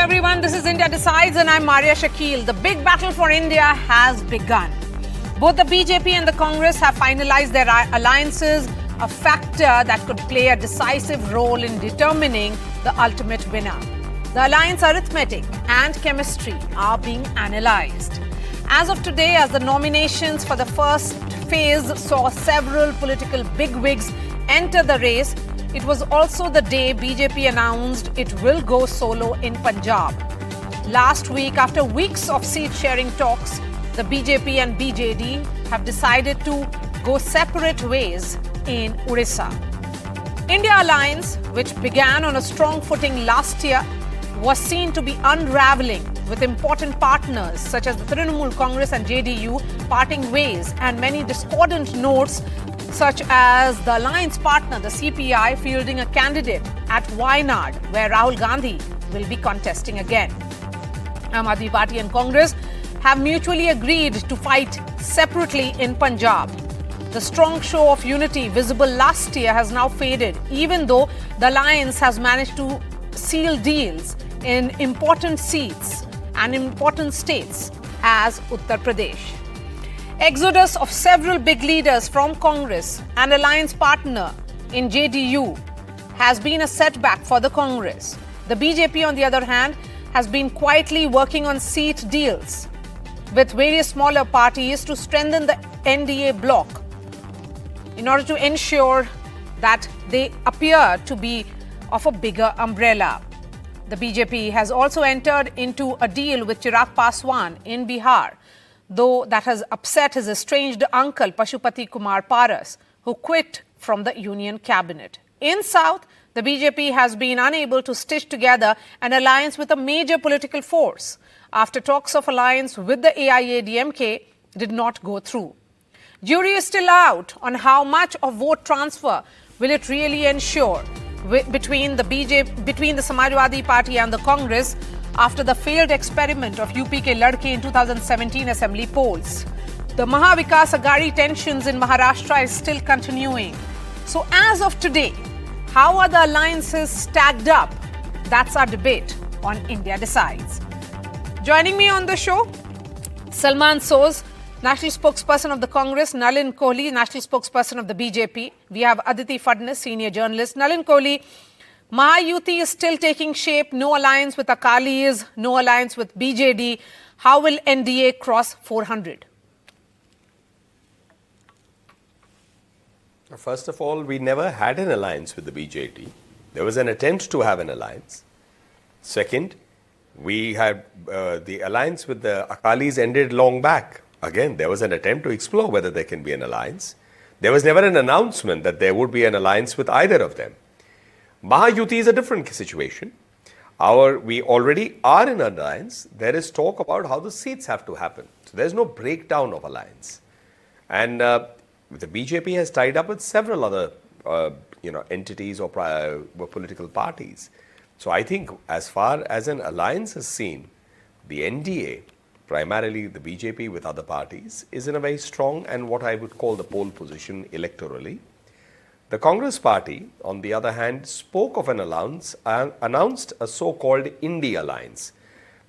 everyone. This is India Decides and I'm Maria Shakil. The big battle for India has begun. Both the BJP and the Congress have finalized their alliances, a factor that could play a decisive role in determining the ultimate winner. The alliance arithmetic and chemistry are being analyzed. As of today, as the nominations for the first phase saw several political bigwigs enter the race, it was also the day BJP announced it will go solo in Punjab. Last week, after weeks of seat-sharing talks, the BJP and BJD have decided to go separate ways in Orissa. India Alliance, which began on a strong footing last year, was seen to be unraveling with important partners such as the Trinamool Congress and JDU parting ways and many discordant notes such as the alliance partner, the CPI, fielding a candidate at Wayanad, where Rahul Gandhi will be contesting again. Aam Aadmi Party and Congress have mutually agreed to fight separately in Punjab. The strong show of unity visible last year has now faded, even though the alliance has managed to seal deals in important seats and important states as Uttar Pradesh. Exodus of several big leaders from Congress and alliance partner in JDU has been a setback for the Congress. The BJP, on the other hand, has been quietly working on seat deals with various smaller parties to strengthen the NDA bloc in order to ensure that they appear to be of a bigger umbrella. The BJP has also entered into a deal with Chirag Paswan in Bihar, though that has upset his estranged uncle Pashupati Kumar Paras, who quit from the union cabinet. In South, the BJP has been unable to stitch together an alliance with a major political force after talks of alliance with the AIADMK did not go through. Jury is still out on how much of vote transfer will it really ensure between the Samajwadi Party and the Congress after the failed experiment of UP ke Ladke in 2017 assembly polls. The Mahavikas Aghadi tensions in Maharashtra is still continuing. So as of today, how are the alliances stacked up? That's our debate on India Decides. Joining me on the show, Salman Soz, National Spokesperson of the Congress, Nalin Kohli, National Spokesperson of the BJP. We have Aditi Fadnis, Senior Journalist. Nalin Kohli, Mahayuti is still taking shape. No alliance with Akalis, no alliance with BJD. How will NDA cross 400? First of all, we never had an alliance with the BJD. There was an attempt to have an alliance. Second, we had the alliance with the Akalis ended long back. Again, there was an attempt to explore whether there can be an alliance. There was never an announcement that there would be an alliance with either of them. Mahayuti is a different situation. We already are in an alliance. There is talk about how the seats have to happen. So there's no breakdown of alliance. And the BJP has tied up with several other entities or political parties. So I think as far as an alliance is seen, the NDA, primarily the BJP with other parties, is in a very strong and what I would call the pole position electorally. The Congress party, on the other hand, spoke of an alliance, announced a so-called India alliance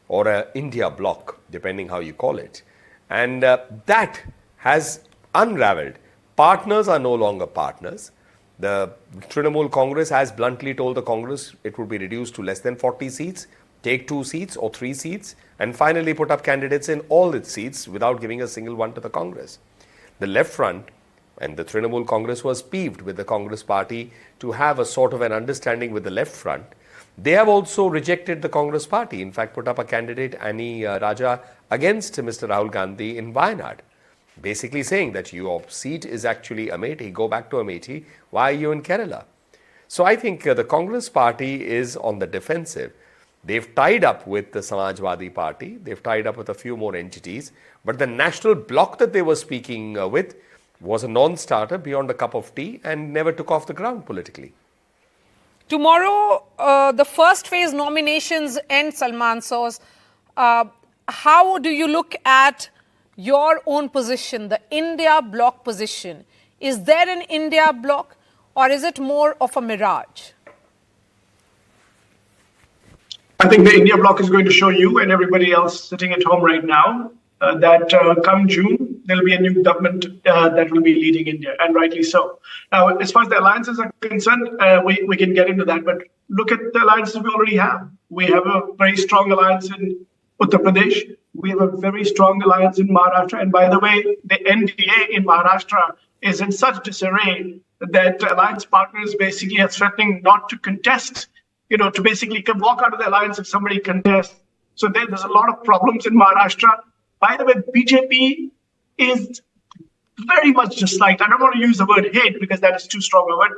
or a India bloc, depending how you call it. And that has unraveled. Partners are no longer partners. The Trinamool Congress has bluntly told the Congress it would be reduced to less than 40 seats, take 2 seats or 3 seats, and finally put up candidates in all its seats without giving a single one to the Congress. The left front and the Trinamool Congress was peeved with the Congress party to have a sort of an understanding with the left front. They have also rejected the Congress party, in fact put up a candidate, Annie Raja, against Mr. Rahul Gandhi in Wayanad, basically saying that your seat is actually Amethi, go back to Amethi, why are you in Kerala? So I think the Congress party is on the defensive. They've tied up with the Samajwadi Party, they've tied up with a few more entities, but the national bloc that they were speaking with was a non-starter beyond a cup of tea and never took off the ground politically. Tomorrow, the first phase nominations end, Salman Soz. How do you look at your own position, the India bloc position? Is there an India bloc or is it more of a mirage? I think the India Bloc is going to show you and everybody else sitting at home right now that come June, there'll be a new government that will be leading India, and rightly so. Now, as far as the alliances are concerned, we can get into that, but look at the alliances we already have. We have a very strong alliance in Uttar Pradesh. We have a very strong alliance in Maharashtra. And by the way, the NDA in Maharashtra is in such disarray that alliance partners basically are threatening not to contest, to basically walk out of the alliance if somebody contests. So there's a lot of problems in Maharashtra. By the way, BJP is very much disliked. I don't want to use the word hate because that is too strong a word.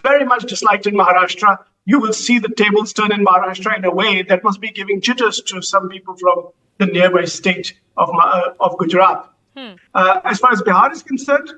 Very much disliked in Maharashtra. You will see the tables turn in Maharashtra in a way that must be giving jitters to some people from the nearby state of Gujarat. As far as Bihar is concerned,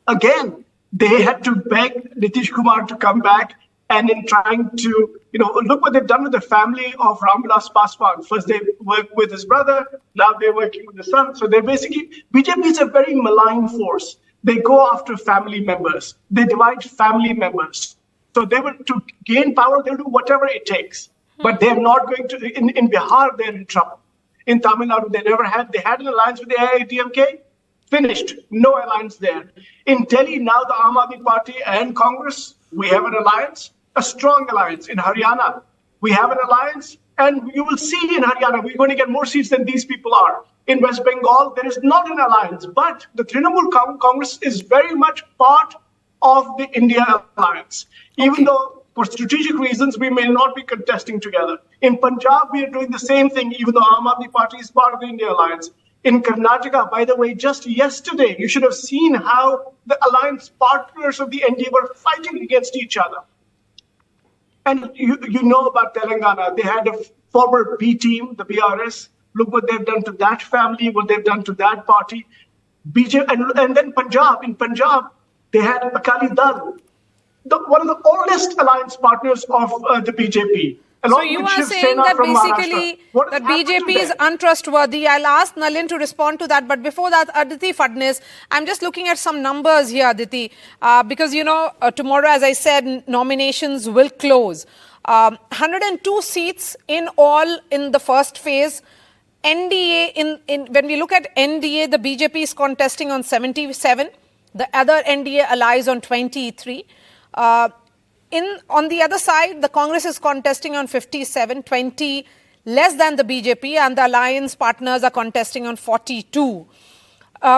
again, they had to beg Nitish Kumar to come back, and in trying to, look what they've done with the family of Ramvilas Paswan. First they worked with his brother, now they're working with the son. So they're basically, BJP is a very malign force. They go after family members. They divide family members. So they will, to gain power, they'll do whatever it takes. But they're not going to, in Bihar, they're in trouble. In Tamil Nadu, they had an alliance with the AIDMK, finished, no alliance there. In Delhi, now the Aam Aadmi Party and Congress, we have an alliance, a strong alliance. In Haryana, we have an alliance, and you will see in Haryana, we're going to get more seats than these people are. In West Bengal, there is not an alliance, but the Trinamool Congress is very much part of the India alliance. Even though, for strategic reasons, we may not be contesting together. In Punjab, we are doing the same thing, even though Aam Aadmi Party is part of the India alliance. In Karnataka, by the way, just yesterday, you should have seen how the alliance partners of the NDA were fighting against each other. And you know about Telangana. They had a former B team, the BRS. Look what they've done to that family, what they've done to that party. BJP, and then Punjab. In Punjab, they had Akali Dal, one of the oldest alliance partners of the BJP. So you are saying that basically that BJP is untrustworthy. I'll ask Nalin to respond to that. But before that, Aditi Phadnis, I'm just looking at some numbers here, Aditi, because, tomorrow, as I said, nominations will close. 102 seats in all in the first phase. NDA, when we look at NDA, the BJP is contesting on 77. The other NDA allies on 23. On the other side, the Congress is contesting on 57, 20 less than the BJP, and the alliance partners are contesting on 42.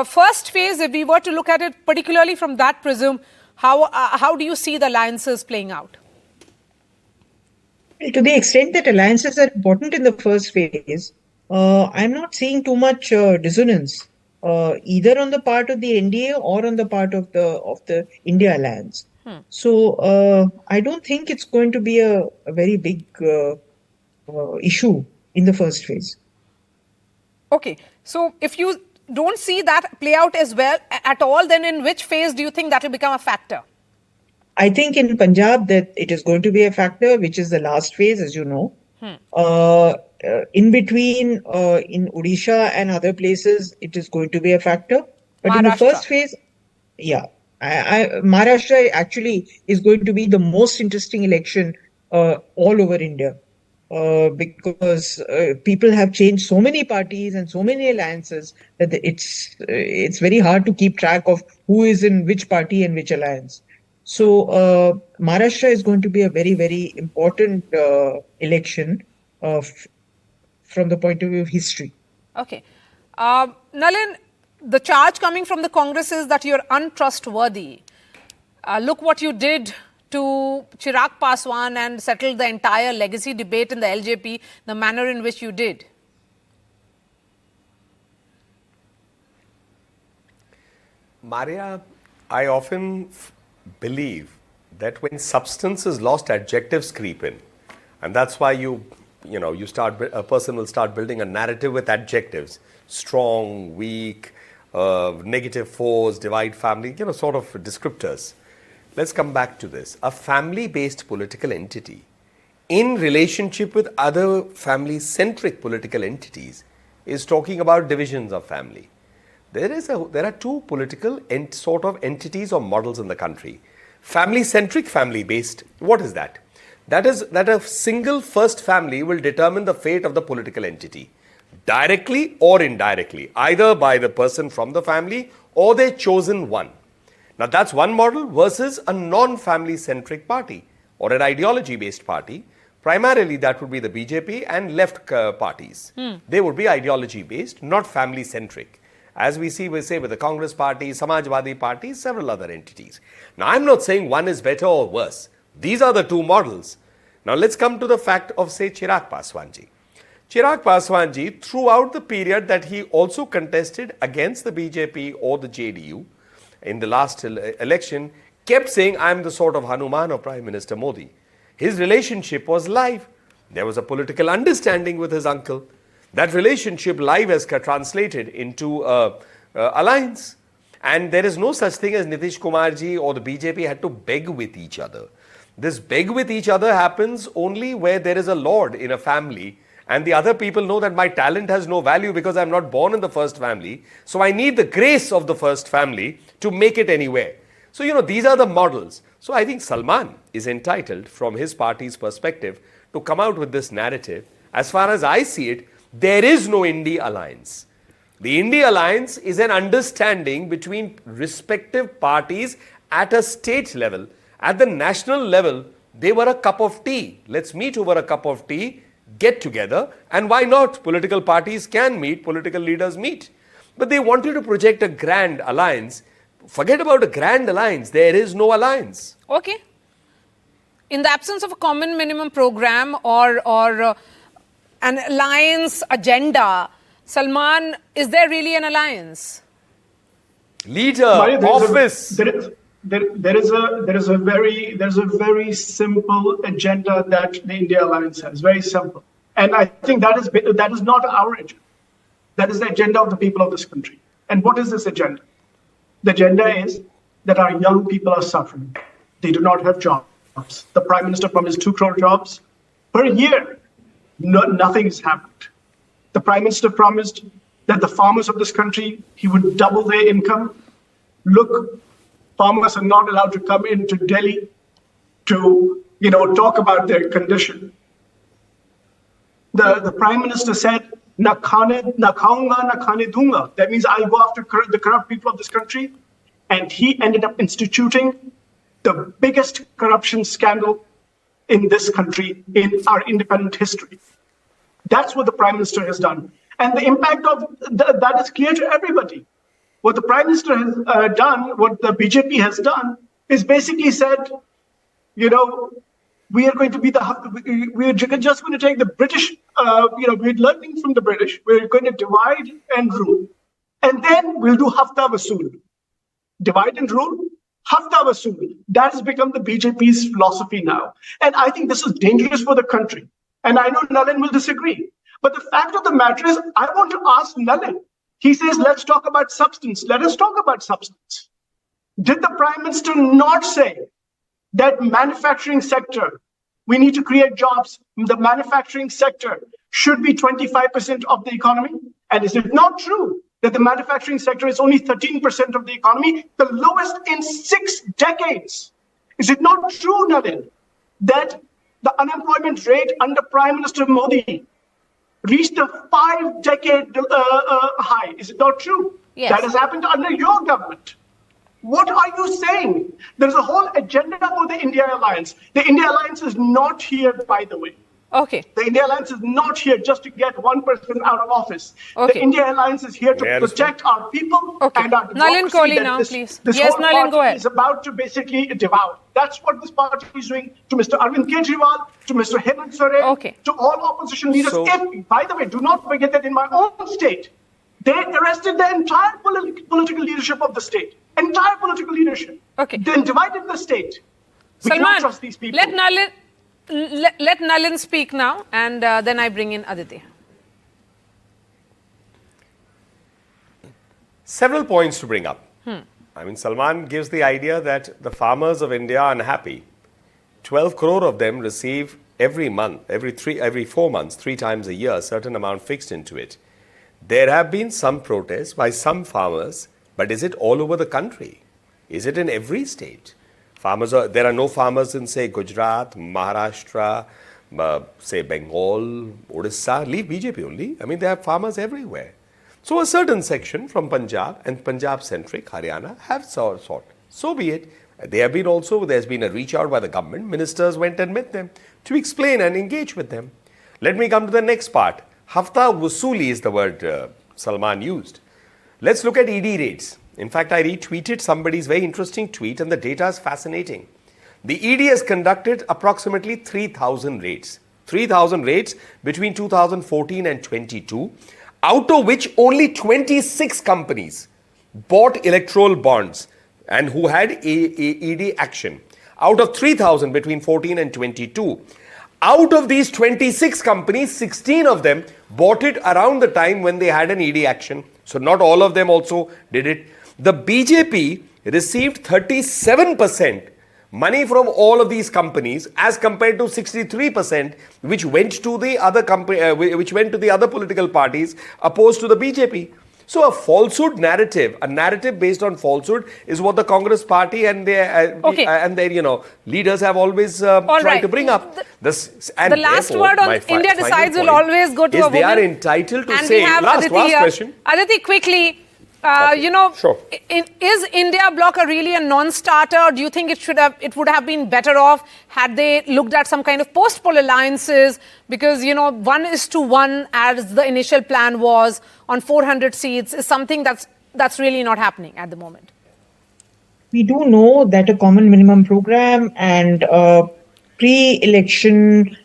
First phase, if we were to look at it particularly from that prism, how do you see the alliances playing out? To the extent that alliances are important in the first phase, I'm not seeing too much dissonance, either on the part of the NDA or on the part of the India alliance. So I don't think it's going to be a very big issue in the first phase. Okay. So if you don't see that play out as well at all, then in which phase do you think that will become a factor? I think in Punjab that it is going to be a factor, which is the last phase, as you know. In between, in Odisha and other places, it is going to be a factor. But in the first phase, Maharashtra actually is going to be the most interesting election all over India because people have changed so many parties and so many alliances that it's very hard to keep track of who is in which party and which alliance. So Maharashtra is going to be a very, very important election from the point of view of history. Okay. Nalin, the charge coming from the Congress is that you're untrustworthy. Look what you did to Chirag Paswan and settled the entire legacy debate in the LJP, the manner in which you did. Maria, I often believe that when substance is lost, adjectives creep in. And that's why a person will start building a narrative with adjectives. Strong, weak, negative force, divide family, sort of descriptors. Let's come back to this. A family-based political entity in relationship with other family-centric political entities is talking about divisions of family. There are two political sort of entities or models in the country. Family-centric, family-based. What is that? That is that a single first family will determine the fate of the political entity, directly or indirectly, either by the person from the family or their chosen one. Now that's one model versus a non-family centric party or an ideology based party. Primarily that would be the BJP and left parties. They would be ideology based, not family centric. As we see, we say with the Congress party, Samajwadi party, several other entities. Now I'm not saying one is better or worse. These are the two models. Now let's come to the fact of, say, Chirag Paswanji. Chirag Paswanji, throughout the period that he also contested against the BJP or the JDU in the last election, kept saying, I'm the sort of Hanuman of Prime Minister Modi. His relationship was live. There was a political understanding with his uncle. That relationship live has translated into alliance. And there is no such thing as Nitish Kumarji or the BJP had to beg with each other. This beg with each other happens only where there is a lord in a family and the other people know that my talent has no value because I'm not born in the first family. So I need the grace of the first family to make it anywhere. So, these are the models. So I think Salman is entitled from his party's perspective to come out with this narrative. As far as I see it, there is no India alliance. The India alliance is an understanding between respective parties at a state level. At the national level, they were a cup of tea. Let's meet over a cup of tea, get together, and why not? Political parties can meet, political leaders meet. But they wanted to project a grand alliance. Forget about a grand alliance. There is no alliance. Okay. In the absence of a common minimum program or an alliance agenda, Salman, is there really an alliance? Leader, Maria, office. There is a very simple agenda that the India Alliance has. Very simple, and I think that is not our agenda. That is the agenda of the people of this country. And what is this agenda? The agenda is that our young people are suffering. They do not have jobs. The Prime Minister promised 2 crore jobs per year. Nothing has happened. The Prime Minister promised that the farmers of this country, he would double their income. Look, farmers are not allowed to come into Delhi to, talk about their condition. The Prime Minister said, na khaunga, na khane dunga. That means I'll go after the corrupt people of this country. And he ended up instituting the biggest corruption scandal in this country in our independent history. That's what the Prime Minister has done. And the impact of that is clear to everybody. What the Prime Minister has done, what the BJP has done, is basically said, we are going to be we're just going to take the British, we're learning from the British, we're going to divide and rule. And then we'll do hafta vasool. Divide and rule, hafta vasool. That has become the BJP's philosophy now. And I think this is dangerous for the country. And I know Nalin will disagree. But the fact of the matter is, I want to ask Nalin. He says, let's talk about substance. Let us talk about substance. Did the Prime Minister not say that manufacturing sector, we need to create jobs, the manufacturing sector should be 25% of the economy? And is it not true that the manufacturing sector is only 13% of the economy, the lowest in 6 decades? Is it not true, Nalin, that the unemployment rate under Prime Minister Modi reached a 5-decade high? Is it not true? Yes. That has happened under your government. What are you saying? There's a whole agenda for the India Alliance. The India Alliance is not here, by the way. Okay. The India Alliance is not here just to get one person out of office. Okay. The India Alliance is here to protect our people and our democracy. Nalin Kohli now, please. This Yes, whole Nalin, go party ahead. is about to basically devour. That's what this party is doing to Mr. Arvind Kejriwal, to Mr. Hemant Soren, to all opposition leaders. By the way, do not forget that in my own state, they arrested the entire political leadership of the state. Entire political leadership. Okay. Then divided the state. We cannot trust these people. Let Nalin speak now, and then I bring in Aditya. Several points to bring up. I mean, Salman gives the idea that the farmers of India are unhappy. 12 crore of them receive every month, every 4 months, 3 times a year, a certain amount fixed into it. There have been some protests by some farmers, but is it all over the country? Is it in every state? There are no farmers in, say, Gujarat, Maharashtra, say, Bengal, Odisha. Leave BJP only. I mean, there are farmers everywhere. So a certain section from Punjab and Punjab-centric Haryana have sought. So be it. There's been a reach out by the government. Ministers went and met them to explain and engage with them. Let me come to the next part. Hafta Wusuli is the word Salman used. Let's look at ED raids. In fact, I retweeted somebody's very interesting tweet and the data is fascinating. The ED has conducted approximately 3,000 raids. 3,000 raids between 2014 and 22, out of which only 26 companies bought electoral bonds and who had ED action. Out of 3,000 between 14 and 22, out of these 26 companies, 16 of them bought it around the time when they had an ED action. So not all of them also did it. The BJP received 37% money from all of these companies as compared to 63% which went to the other political parties opposed to the BJP. So a falsehood narrative, a narrative based on falsehood is what the Congress party and their leaders have always tried to bring up. The last word on India decides will always go to a woman. They are entitled to say. Last question. Aditi, quickly. Sure. Is India Bloc really a non-starter, or do you think it would have been better off had they looked at some kind of post-poll alliances? Because 1:1, as the initial plan was, on 400 seats is something that's really not happening at the moment. We do know that a common minimum program and pre-election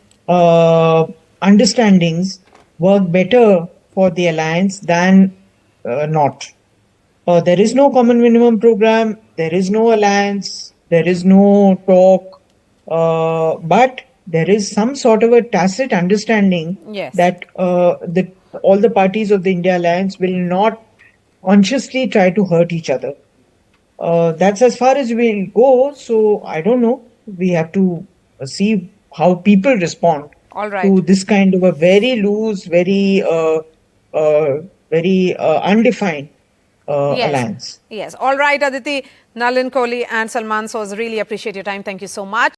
understandings work better for the alliance than not. There is no common minimum program, there is no alliance, there is no talk, but there is some sort of a tacit understanding that all the parties of the India alliance will not consciously try to hurt each other. That's as far as we'll go. So I don't know. We have to see how people respond to this kind of a very loose, very undefined alliance. Yes. All right, Aditi, Nalin Kohli and Salman Soz, really appreciate your time. Thank you so much.